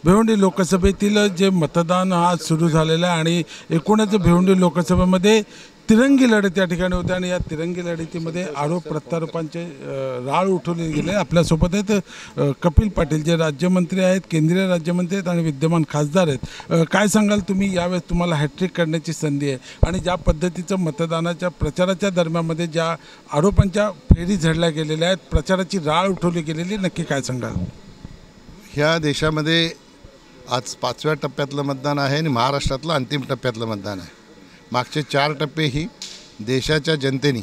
भिवंडी लोकसभेतील जे मतदान आज सुरू झालेलं आहे आणि एकूणच भिवंडी लोकसभेमध्ये तिरंगी लढत या ठिकाणी होते आणि या तिरंगी लढतीमध्ये आरोप प्रत्यारोपांचे राळ उठवले गेले। आपल्यासोबत आहेत कपिल पाटील जे राज्यमंत्री आहेत, केंद्रीय राज्यमंत्री आहेत आणि विद्यमान खासदार आहेत। काय सांगाल तुम्ही, यावेळेस तुम्हाला हॅट्रिक करण्याची संधी आहे आणि ज्या पद्धतीचं मतदानाच्या प्रचाराच्या दरम्यानमध्ये ज्या आरोपांच्या फेरी झडल्या गेलेल्या आहेत, प्रचाराची राळ उठवली गेलेली, नक्की काय सांगाल? ह्या देशामध्ये आज 5व्या टप्प्यातलं मतदान आहे आणि महाराष्ट्रातलं अंतिम टप्प्यातलं मतदान आहे। मागचे 4 टप्पे ही देशाच्या जनतेने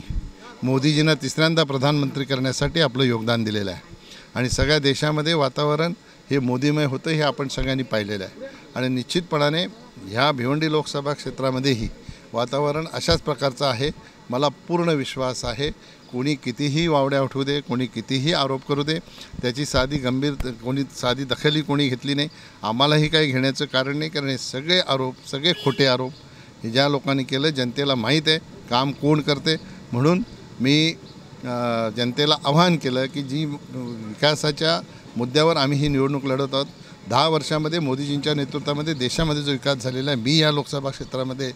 मोदीजींना तिसऱ्यांदा प्रधानमंत्री करण्यासाठी आपलं योगदान दिलेलं आहे आणि सगळ्या देशामध्ये वातावरण हे मोदीमय होतं हे आपण सगळ्यांनी पाहिलेलं आहे आणि निश्चितपणाने ह्या भिवंडी लोकसभा क्षेत्रामध्येही वातावरण अशाच प्रकारचं आहे। मला पूर्ण विश्वास आहे, कोणी कितीही वावड्या उठवू दे, कोणी कितीही आरोप करू दे, त्याची साधी दखलही कोणी घेतली नाही। आम्हालाही काही घेण्याचं कारण नाही, कारण हे सगळे आरोप, सगळे खोटे आरोप हे ज्या लोकांनी केलं जनतेला माहीत आहे काम कोण करते। म्हणून मी जनतेला आवाहन केलं की जी विकासाच्या मुद्द्यावर आम्ही ही निवडणूक लढत आहोत। 10 वर्षामध्ये मोदीजींच्या नेतृत्वामध्ये देशामध्ये जो विकास झालेला आहे, मी या लोकसभा क्षेत्रामध्ये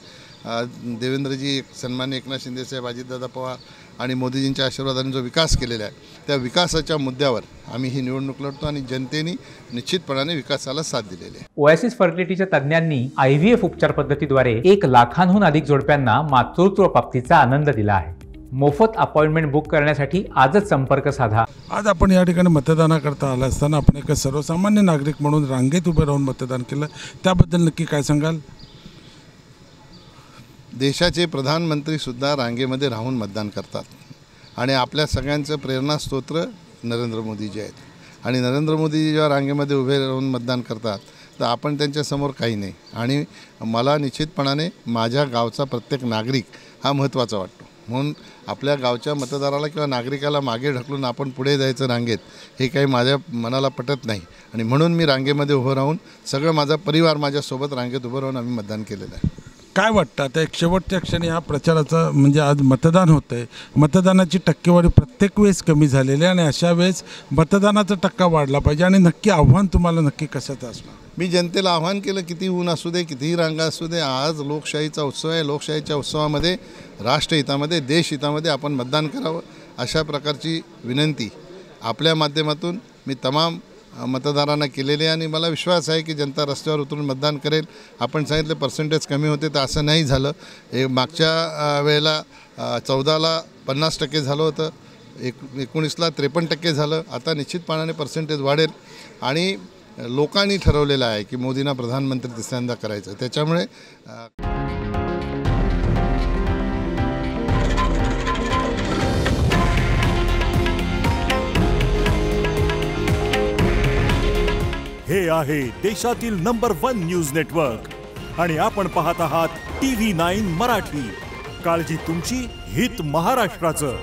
देवेंद्रजी, सन्माननीय एकनाथ शिंदेसाहेब, अजितदादा पवार आणि मोदीजींच्या आशीर्वादाने जो विकास केलेला आहे, त्या विकासाच्या मुद्द्यावर आम्ही ही निवडणूक लढतो आणि जनतेने निश्चितपणाने विकासाला साथ दिलेली आहे। ओएसिस फर्टिलिटीच्या तज्ञांनी IVF उपचार पद्धतीद्वारे 1 लाखांहून अधिक जोडप्यांना मातृत्व प्राप्तीचा आनंद दिला आहे। मोफत अपॉइंटमेंट बुक करण्यासाठी आजच संपर्क साधा। आज आपण या ठिकाणी मतदानाकरता आला असताना आपण एक सर्वसामान्य नागरिक म्हणून रांगेत उभे राहून मतदान केलं, त्याबद्दल नक्की काय सांगाल? देशाचे प्रधानमंत्रीसुद्धा रांगेमध्ये राहून मतदान करतात आणि आपल्या सगळ्यांचं प्रेरणास्त्रोत्र नरेंद्र मोदीजी आहेत आणि नरेंद्र मोदीजी जेव्हा रांगेमध्ये उभे राहून मतदान करतात तर आपण त्यांच्यासमोर काही नाही आणि मला निश्चितपणाने माझ्या गावचा प्रत्येक नागरिक हा महत्त्वाचा वाटतो। म्हणून आपल्या गावच्या मतदाराला किंवा नागरिकाला मागे ढकलून आपण पुढे जायचं रांगेत, हे काही माझ्या मनाला पटत नाही आणि म्हणून मी रांगेमध्ये उभं राहून सगळं माझा परिवार माझ्यासोबत रांगेत उभं राहून आम्ही मतदान केलेलं आहे। काय वाटतं आता एक शेवटच्या क्षणी हा प्रचाराचा म्हणजे आज मतदान होतं आहे, मतदानाची टक्केवारी प्रत्येक वेळेस कमी झालेली आहे आणि अशा वेळेस मतदानाचा टक्का वाढला पाहिजे आणि नक्की आव्हान तुम्हाला नक्की कशाचं असणार? मी जनतेला आव्हान केलं, किती ऊन असू दे, कितीही रांगा असू दे, आज लोकशाहीचा उत्सव आहे। लोकशाहीच्या उत्सवामध्ये राष्ट्रहितामध्ये, देशहितामध्ये आपण मतदान करावं अशा प्रकारची विनंती आपल्या माध्यमातून मी तमाम मतदारांना केलेले आहे आणि मला विश्वास आहे की जनता रस्त्यावर उतरून मतदान करेल। आपण सांगितलं पर्सेंटेज कमी होते तर असं नाही झालं। मागच्या वेळेला 14ला 50% झालं होतं, 19ला 53% झालं। आता निश्चितपणाने पर्सेंटेज वाढेल आणि लोकांनी ठरवलेलं आहे की मोदींना प्रधानमंत्री तिसऱ्यांदा करायचं। त्याच्यामुळे हे आहे देशातील नंबर 1 न्यूज नेटवर्क आणि आपण पाहत आहात TV9 मराठी। काळजी तुमची, हित महाराष्ट्राचं।